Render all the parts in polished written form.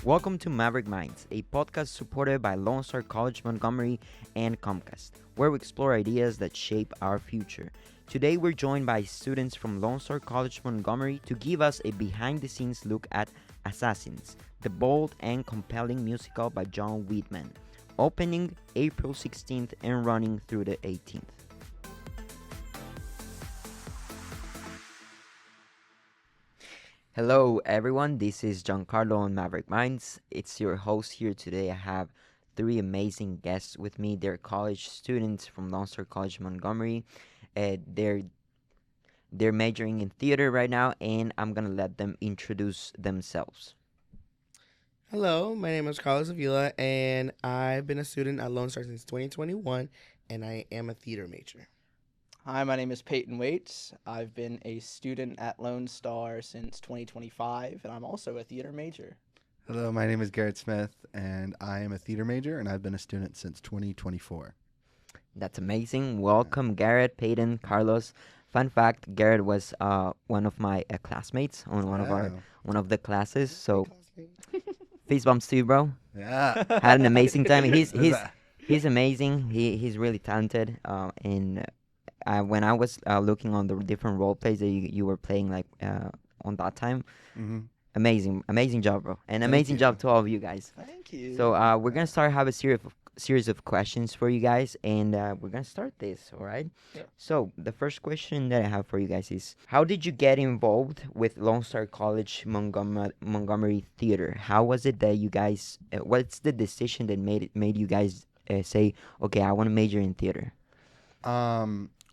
Welcome to Maverick Minds, a podcast supported by Lone Star College Montgomery and Comcast, where we explore ideas that shape our future. Today we're joined by students from Lone Star College Montgomery to give us a behind-the-scenes look at Assassins, the bold and compelling musical by John Weidman, opening April 16th and running through the 18th. Hello, everyone. This is Giancarlo on Maverick Minds. It's your host here today. I have three amazing guests with me. They're college students from Lone Star College Montgomery. They're majoring in theater right now, and I'm gonna let them introduce themselves. Hello, my name is Carlos Avila, and I've been a student at Lone Star since 2021, and I am a theater major. Hi, my name is Peyton Waites. I've been a student at Lone Star since 2025, and I'm also a theater major. Hello, my name is Garret Smith, and I am a theater major, and I've been a student since 2024. That's amazing. Welcome, Garret, Peyton, Carlos. Fun fact: Garret was one of my classmates on one of the classes. So fist bumps to you, bro. Yeah. Had an amazing time. He's Who's that? he's amazing. He's really talented. And when I was looking on the different role plays that you were playing on that time, Mhm. amazing job, bro, and Thank amazing you. job to all of you guys. Thank you. So we're gonna have a series of questions for you guys, and we're gonna start this. All right. Yeah. So the first question that I have for you guys is, how did you get involved with Lone Star College Montgomery Theater? How was it that you guys? What's the decision that made you guys say, okay, I want to major in theater?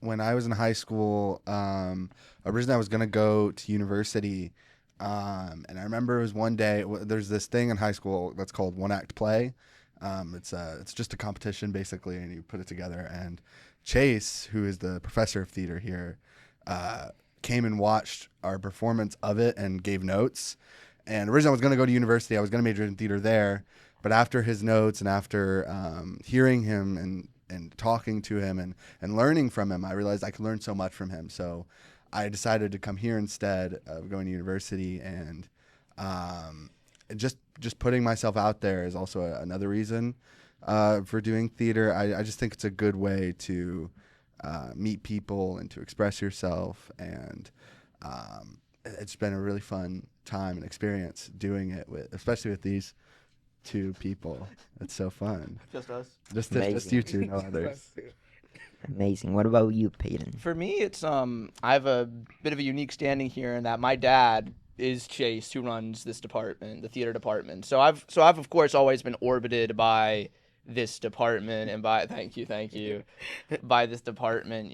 When I was in high school, originally I was gonna go to university, and I remember it was one day. There's this thing in high school that's called one act play. It's just a competition basically, and you put it together. And Chase, who is the professor of theater here, came and watched our performance of it and gave notes. And originally I was gonna go to university. I was gonna major in theater there, but after his notes and after hearing him and talking to him and learning from him, I realized I could learn so much from him. So I decided to come here instead of going to university, and just putting myself out there is also another reason for doing theater. I just think it's a good way to meet people and to express yourself, and it's been a really fun time and experience doing it especially with these two people. It's so fun. Just us. Just Amazing. you two, no others. Amazing. What about you, Peyton? For me, it's I have a bit of a unique standing here in that my dad is Chase, who runs this department, the theater department. So I've of course always been orbited by this department and by thank you by this department,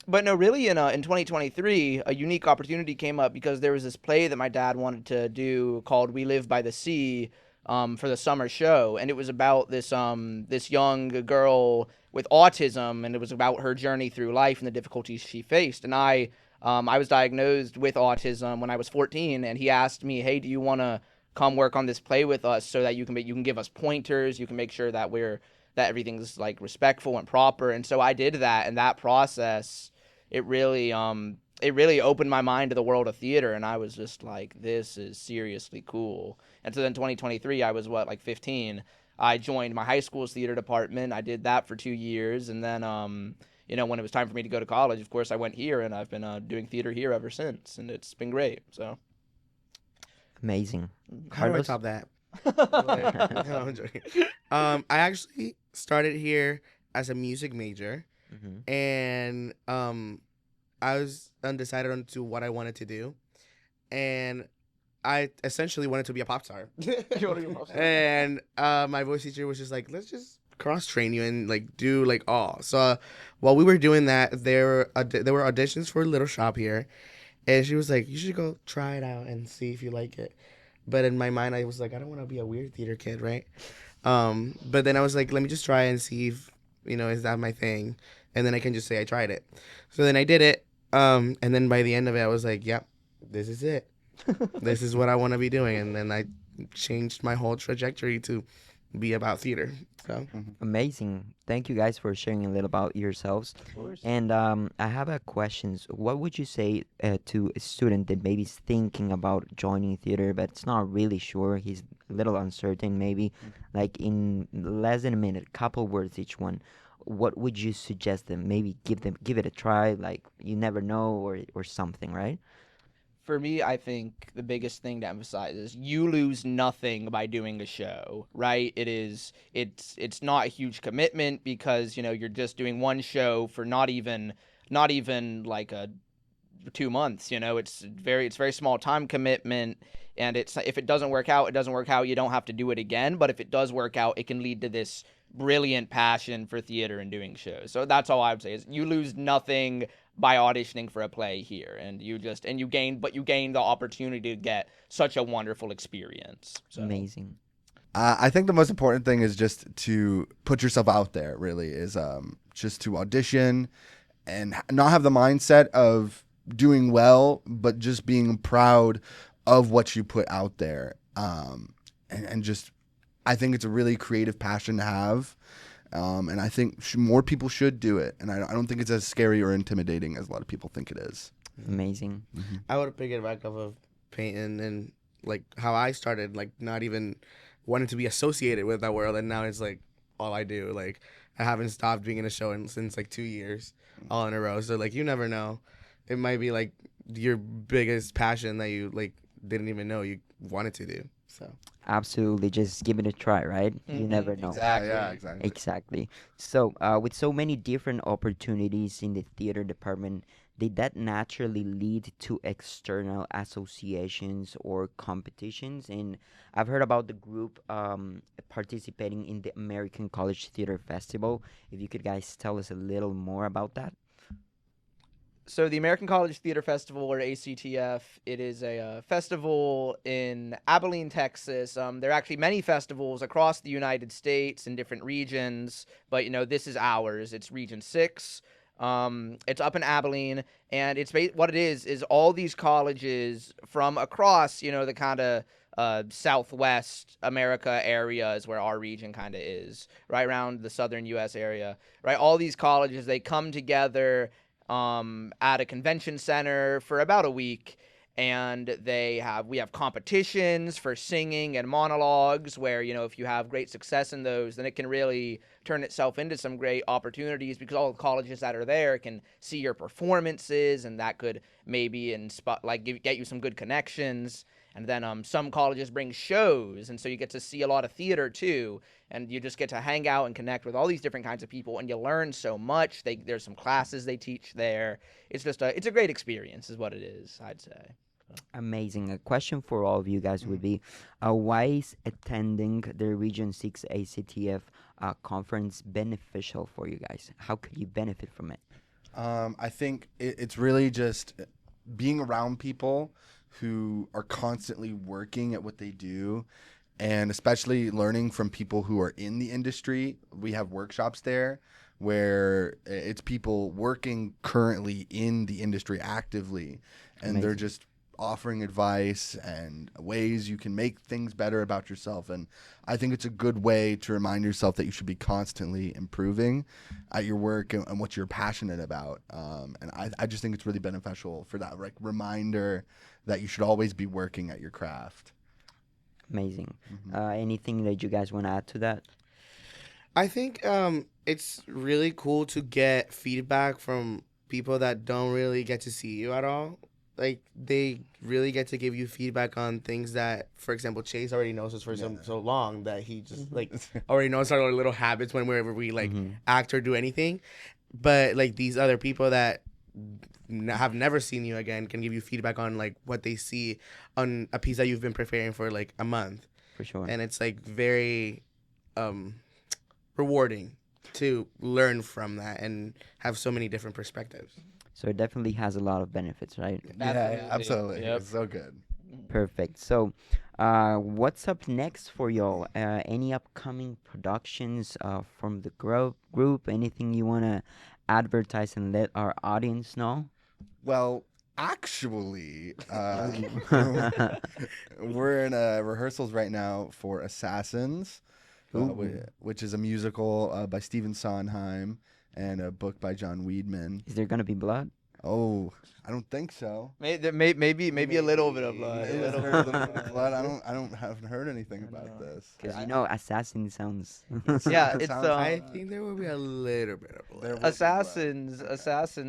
But no, really, in 2023, a unique opportunity came up because there was this play that my dad wanted to do called "We Live by the Sea," for the summer show, and it was about this young girl with autism, and it was about her journey through life and the difficulties she faced. And I was diagnosed with autism when I was 14, and he asked me, "Hey, do you want to come work on this play with us so that you can give us pointers, you can make sure that everything's like respectful and proper." And so I did that, and that process, it really opened my mind to the world of theater, and I was just like, this is seriously cool. And so then 2023, I was 15. I joined my high school's theater department. I did that for 2 years, and then when it was time for me to go to college, of course I went here, and I've been doing theater here ever since, and it's been great. So Amazing. How do I Carlos? top that? No, I'm joking. I actually started here as a music major, Mm-hmm. and I was undecided on to what I wanted to do, and I essentially wanted to be a pop star. You wanna be a pop star? And my voice teacher was just like, let's just cross train you and do all. So while we were doing that, there were auditions for Little Shop here, and she was like, you should go try it out and see if you like it. But in my mind, I was like, I don't want to be a weird theater kid, right? But then I was like, let me just try and see if, is that my thing? And then I can just say I tried it. So then I did it. And then by the end of it, I was like, yep, this is it. This is what I want to be doing. And then I changed my whole trajectory to be about theater. So Amazing. Thank you guys for sharing a little about yourselves. Of course. And I have a question. What would you say to a student that maybe is thinking about joining theater, but it's not really sure? He's a little uncertain, maybe. Like in less than a minute, couple words each one. What would you suggest them? Maybe give it a try. Like you never know, or something, right? For me, I think the biggest thing to emphasize is you lose nothing by doing a show, right? It's not a huge commitment because, you're just doing one show for not even like a 2 months, it's very small time commitment, and it's if it doesn't work out, it doesn't work out. You don't have to do it again, but if it does work out, it can lead to this brilliant passion for theater and doing shows. So that's all I would say is you lose nothing by auditioning for a play here, and you gain the opportunity to get such a wonderful experience. So. Amazing. I think the most important thing is just to put yourself out there. Really, is just to audition and not have the mindset of doing well, but just being proud of what you put out there. And just, I think it's a really creative passion to have. And I think more people should do it. And I don't think it's as scary or intimidating as a lot of people think it is. Amazing. I would pick it back off of Peyton and like how I started, like not even wanting to be associated with that world, and now it's like all I do. Like I haven't stopped being in a show since like 2 years, all in a row. So like you never know, it might be like your biggest passion that you like didn't even know you wanted to do. So Absolutely. Just give it a try, right? You never know. Exactly. Yeah, exactly. Exactly. So, with so many different opportunities in the theater department, did that naturally lead to external associations or competitions? And I've heard about the group participating in the American College Theater Festival. If you could guys tell us a little more about that. So the American College Theater Festival, or ACTF, it is a festival in Abilene, Texas. There are actually many festivals across the United States in different regions, but this is ours. It's Region 6. It's up in Abilene, and what it is all these colleges from across, the kind of Southwest America area is where our region kind of is, right around the southern U.S. area, right? All these colleges, they come together at a convention center for about a week, and we have competitions for singing and monologues where, if you have great success in those, then it can really turn itself into some great opportunities because all the colleges that are there can see your performances, and that could maybe get you some good connections. And then some colleges bring shows, and so you get to see a lot of theater too, and you just get to hang out and connect with all these different kinds of people, and you learn so much. There's some classes they teach there. It's a great experience is what it is, I'd say. Amazing. A question for all of you guys would be, why is attending the Region 6 ACTF conference beneficial for you guys? How could you benefit from it? I think it's really just being around people who are constantly working at what they do, and especially learning from people who are in the industry. We have workshops there where it's people working currently in the industry actively, and they're just offering advice and ways you can make things better about yourself. And I think it's a good way to remind yourself that you should be constantly improving at your work and what you're passionate about. And I just think it's really beneficial for that reminder that you should always be working at your craft. Amazing. Anything that you guys want to add to that? I think it's really cool to get feedback from people that don't really get to see you at all. Like, they really get to give you feedback on things that, for example, Chase already knows us for so long that he just, like, already knows our little habits whenever we, like, act or do anything. But, like, these other people that have never seen you again can give you feedback on, like, what they see on a piece that you've been preparing for, like, a month. For sure. And it's, like, very rewarding to learn from that and have so many different perspectives. So it definitely has a lot of benefits, right? Yeah, absolutely. Yep. It's so good. Perfect. So, what's up next for y'all? Any upcoming productions from the group? Anything you want to advertise and let our audience know? Well, actually, we're in rehearsals right now for Assassins. which is a musical by Stephen Sondheim and a book by John Weidman. Is there gonna be blood? Oh, I don't think so. Maybe a little bit of blood. Maybe A there's little a bit little of bit of blood. I haven't heard anything about this. Because assassin sounds. Yeah, it's Sounds- I think there will be a little bit of There blood. will- Assassins.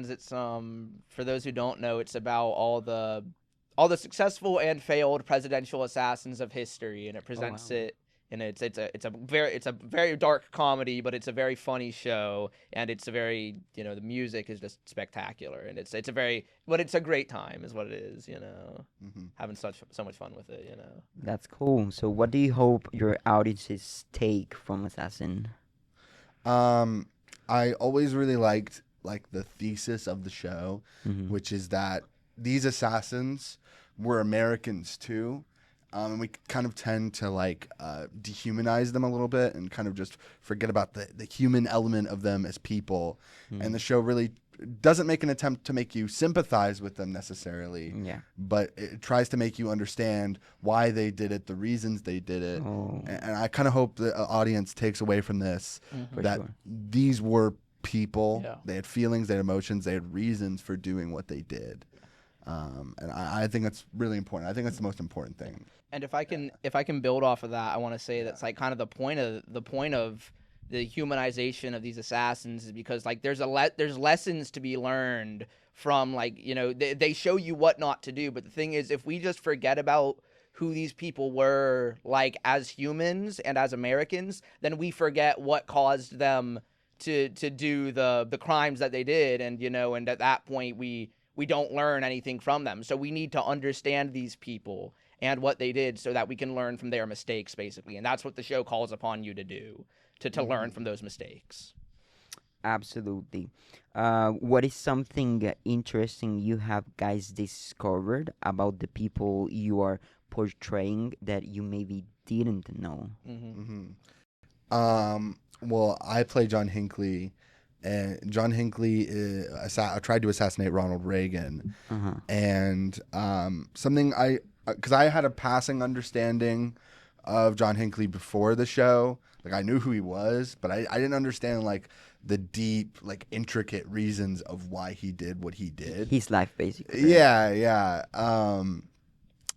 It's for those who don't know, it's about all the successful and failed presidential assassins of history, and it presents wow. it. And it's a very dark comedy, but it's a very funny show, and it's a very, the music is just spectacular, and it's a great time is what it is, having so much fun with it, That's cool. So, what do you hope your audiences take from Assassin? I always really liked the thesis of the show, Mhm. which is that these assassins were Americans too. And we kind of tend to dehumanize them a little bit and kind of just forget about the human element of them as people. And the show really doesn't make an attempt to make you sympathize with them necessarily, Yeah. but it tries to make you understand why they did it, the reasons they did it. Oh, And I kind of hope the audience takes away from this for that sure. these were people. Yeah. They had feelings, they had emotions, they had reasons for doing what they did. And I think that's really important. I think that's the most important thing. And if I can build off of that, I want to say that's kind of the point of the humanization of these assassins is because there's lessons to be learned from they show you what not to do, but the thing is, if we just forget about who these people were as humans and as Americans, then we forget what caused them to do the crimes that they did, and at that point we don't learn anything from them. So we need to understand these people and what they did so that we can learn from their mistakes, basically. And that's what the show calls upon you to do, to learn from those mistakes. Absolutely. What is something interesting you have guys discovered about the people you are portraying that you maybe didn't know? Well, I play John Hinckley, and John Hinckley tried to assassinate Ronald Reagan. And something because I had a passing understanding of John Hinckley before the show. I knew who he was, but I didn't understand the deep, intricate reasons of why he did what he did. His life, basically. Yeah.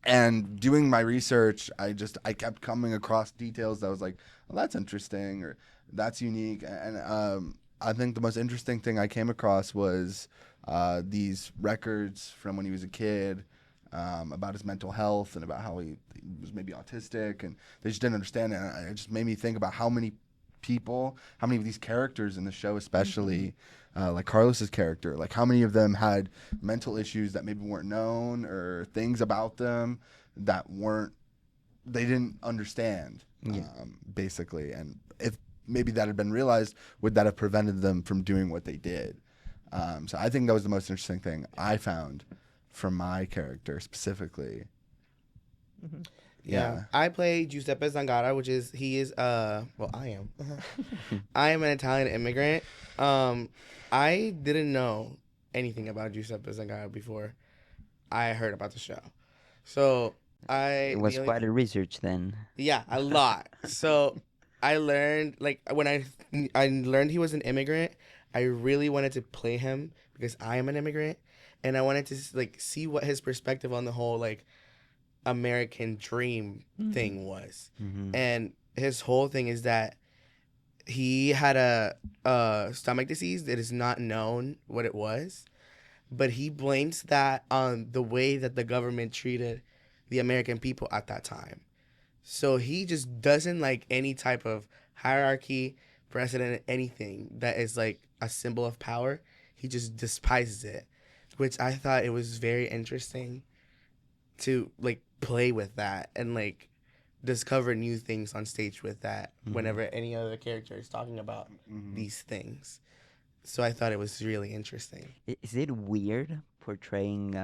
And doing my research, I kept coming across details that was well, that's interesting, or that's unique. And I think the most interesting thing I came across was these records from when he was a kid, about his mental health and about how he was maybe autistic, and they just didn't understand it. And it just made me think about how many of these characters in the show, especially like Carlos's character, how many of them had mental issues that maybe weren't known, or things about them that they didn't understand, basically. And if maybe that had been realized, would that have prevented them from doing what they did? So I think that was the most interesting thing I found from my character specifically. Yeah. I play Giuseppe Zangara, I am. I am an Italian immigrant. I didn't know anything about Giuseppe Zangara before I heard about the show. So It was quite a research then. Yeah, a lot. So I learned, when I learned he was an immigrant, I really wanted to play him because I am an immigrant, and I wanted to see what his perspective on the whole American dream thing was. And his whole thing is that he had a stomach disease that is not known what it was, but he blames that on the way that the government treated the American people at that time. So he just doesn't like any type of hierarchy, precedent, anything that is a symbol of power. He just despises it, which I thought it was very interesting to play with that and discover new things on stage with that whenever any other character is talking about these things. So I thought it was really interesting. Is it weird portraying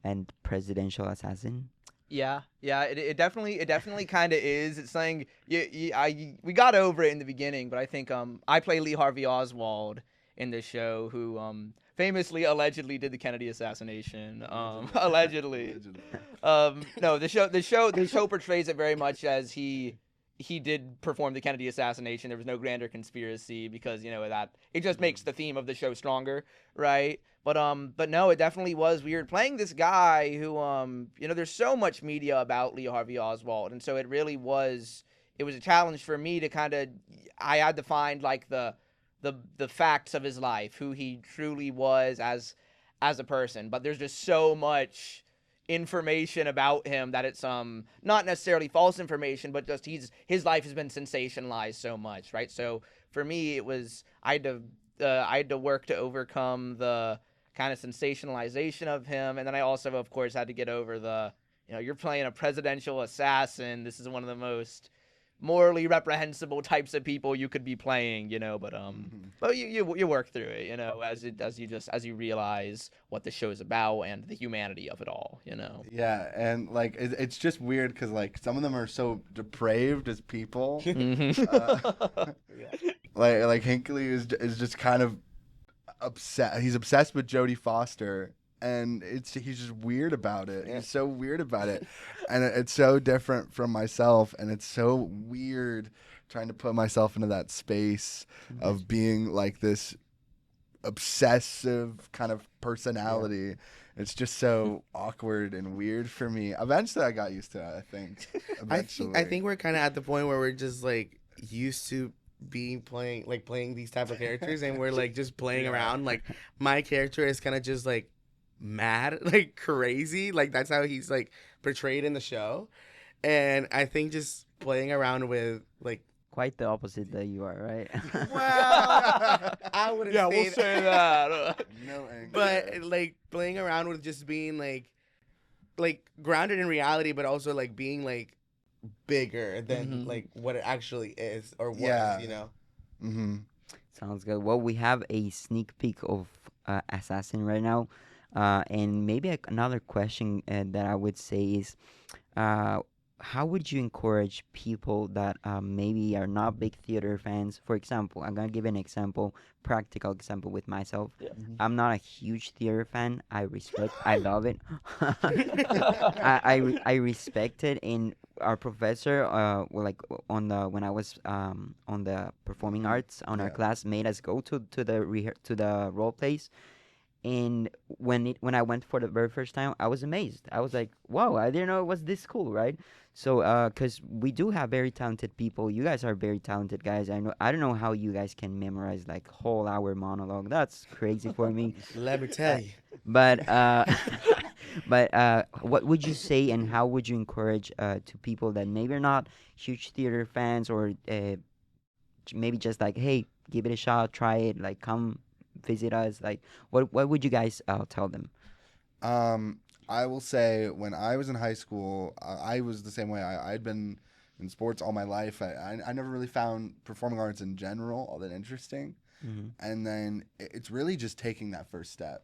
an presidential assassin? Yeah, it definitely kind of is. It's saying we got over it in the beginning, but I think I play Lee Harvey Oswald in this show, who famously allegedly did the Kennedy assassination. Allegedly. No, the show portrays it very much as he he did perform the Kennedy assassination. There was no grander conspiracy because that it just makes the theme of the show stronger, right? But no, it definitely was weird playing this guy who there's so much media about Lee Harvey Oswald, and so it was a challenge for me to I had to find like the facts of his life, who he truly was as a person. But there's just so much information about him that it's not necessarily false information, but just his life has been sensationalized so much, right? So for me, it was I had to work to overcome the kind of sensationalization of him, and then I also, of course, had to get over the you're playing a presidential assassin. This is one of the most morally reprehensible types of people you could be playing, but you work through it, as you realize what the show's about and the humanity of it all, Yeah, and like it's just weird because like some of them are so depraved as people. Like Hinckley is just kind of upset. He's obsessed with Jodie Foster. And he's just weird about it. He's so weird about it. And it's so different from myself. And it's so weird trying to put myself into that space of being like this obsessive kind of personality. It's just so awkward and weird for me. Eventually I got used to it, I think. I think we're kind of at the point where we're just like used to playing these type of characters, and we're like just playing around. Like my character is kind of just like mad, like crazy, like that's how he's like portrayed in the show. And I think just playing around with like Quite the opposite that you are, right? well, I wouldn't say we'll say that. No anger. but like playing around with just being like grounded in reality, but also like being like bigger than like what it actually is or was, Mm-hmm. Sounds good. Well, we have a sneak peek of Assassin right now. And maybe another question that I would say is, how would you encourage people that maybe are not big theater fans? For example, I'm gonna give an example, practical example with myself. Yeah. I'm not a huge theater fan. I love it. I respect it. And our professor, when I was on the performing arts on our class, made us go to the role plays. And when I went for the very first time, I was amazed. I was like, "Wow, I didn't know it was this cool," right? So, because we do have very talented people. You guys are very talented guys. I don't know how you guys can memorize like whole hour monologue. That's crazy for me. let me tell you. But what would you say, and how would you encourage to people that maybe are not huge theater fans, or maybe just like, hey, give it a shot, try it, like come visit us, like what would you guys tell them? I will say when I was in high school, I was the same way. I'd been in sports all my life. I never really found performing arts in general all that interesting. And then it's really just taking that first step.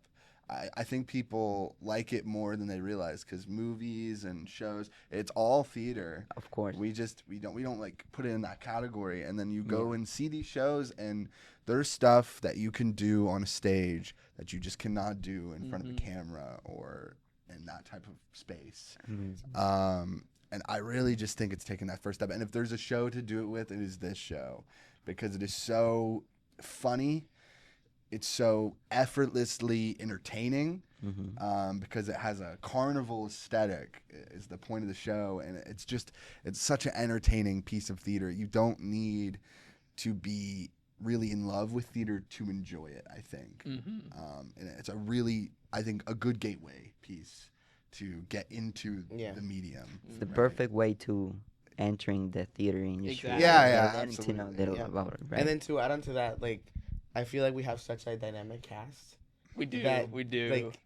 I think people like it more than they realize, because movies and shows, it's all theater. Of course. We don't like put it in that category. And then you go and see these shows, and there's stuff that you can do on a stage that you just cannot do in front of a camera or in that type of space. And I really just think it's taking that first step. And if there's a show to do it with, it is this show, because it is so funny. It's so effortlessly entertaining, because it has a carnival aesthetic is the point of the show. And it's such an entertaining piece of theater. You don't need to be really in love with theater to enjoy it, I think. And it's a really, I think, a good gateway piece to get into the medium. It's the perfect way to entering the theater industry. Exactly. Yeah, and to know a little about it, right? And then to add on to that, like I feel like we have such a dynamic cast. We do. Like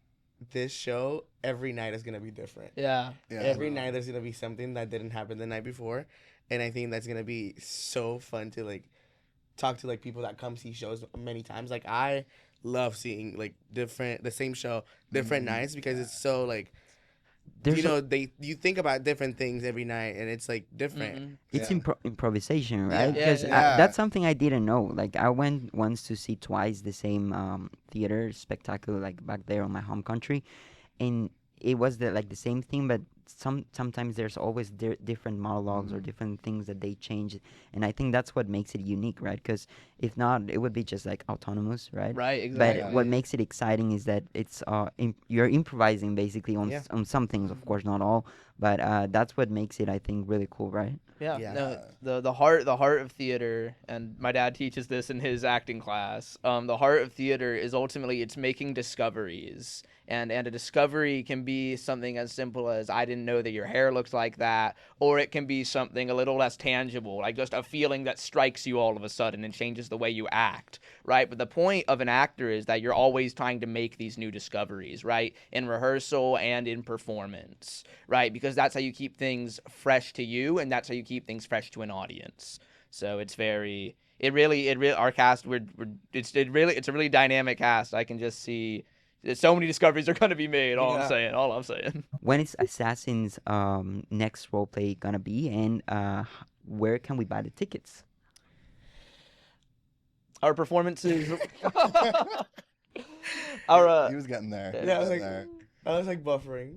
this show, every night is gonna be different. Yeah. Every night there's gonna be something that didn't happen the night before, and I think that's gonna be so fun to like talk to like people that come see shows many times. Like I love seeing like the same show different nights, because it's so like you think about different things every night, and it's like different. It's improvisation, right? Yeah. Because Yeah. that's something I didn't know. Like I went once to see twice the same theater spectacle, like back there on my home country, and it was the same thing, but sometimes there's always different monologues or Mhm. different things that they change, and I think that's what makes it unique, right? Because if not, it would be just like autonomous, right? Right, But exactly. what makes it exciting is that it's you're improvising basically on Yeah. on some things, of course, not all, but that's what makes it, I think, really cool, right? Yeah, Yeah. no, the heart of theater, and my dad teaches this in his acting class. The heart of theater is ultimately it's making discoveries, and a discovery can be something as simple as I didn't know that your hair looked like that, or it can be something a little less tangible, like just a feeling that strikes you all of a sudden and changes the way you act, right? But the point of an actor is that you're always trying to make these new discoveries, right? In rehearsal and in performance, right? Because that's how you keep things fresh to you, and that's how you keep things fresh to an audience. So it's our cast. It's a really dynamic cast. I can just see so many discoveries are going to be made. All I'm saying. When is Assassin's next role play gonna be, and where can we buy the tickets? Our performances. Our He was getting there. Yeah, He Yeah, I was was getting I was like buffering.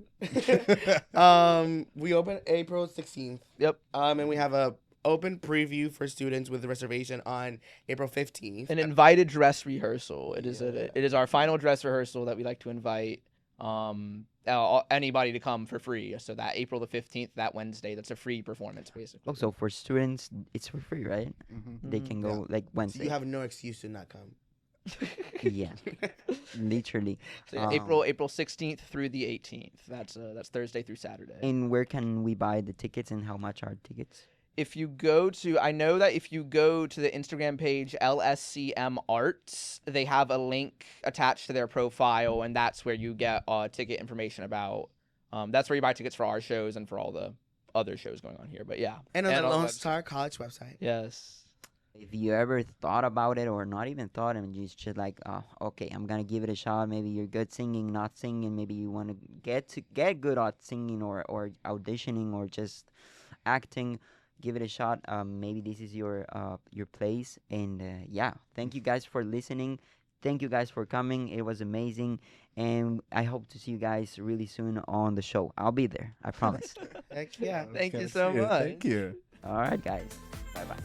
there. We open April 16th. Yep. And we have a open preview for students with a reservation on April 15th. An invited dress rehearsal. It Yeah. is our final dress rehearsal that we like to invite anybody to come for free. So that April the 15th, that Wednesday, that's a free performance basically. Also, for students, it's for free, right? Mhm. They can go like So Wednesday. you have no excuse to not come. Yeah, literally. So yeah, April 16th through the 18th. That's Thursday through Saturday. And where can we buy the tickets, and how much are tickets? I know that if you go to the Instagram page LSCM Arts, they have a link attached to their profile, and that's where you get ticket information about. That's where you buy tickets for our shows and for all the other shows going on here. But yeah, And on the on Lone website. Star College website. Yes. If you ever thought about it, or not even thought, and just like, okay, I'm gonna give it a shot. Maybe you're good singing, not singing. Maybe you want to get good at singing, or auditioning, or just acting. Give it a shot. Maybe this is your place. And yeah, thank you guys for listening. Thank you guys for coming. It was amazing, and I hope to see you guys really soon on the show. I'll be there. I promise. Heck yeah. Thank you Good to so see much. Thank you. All right, guys. Bye bye.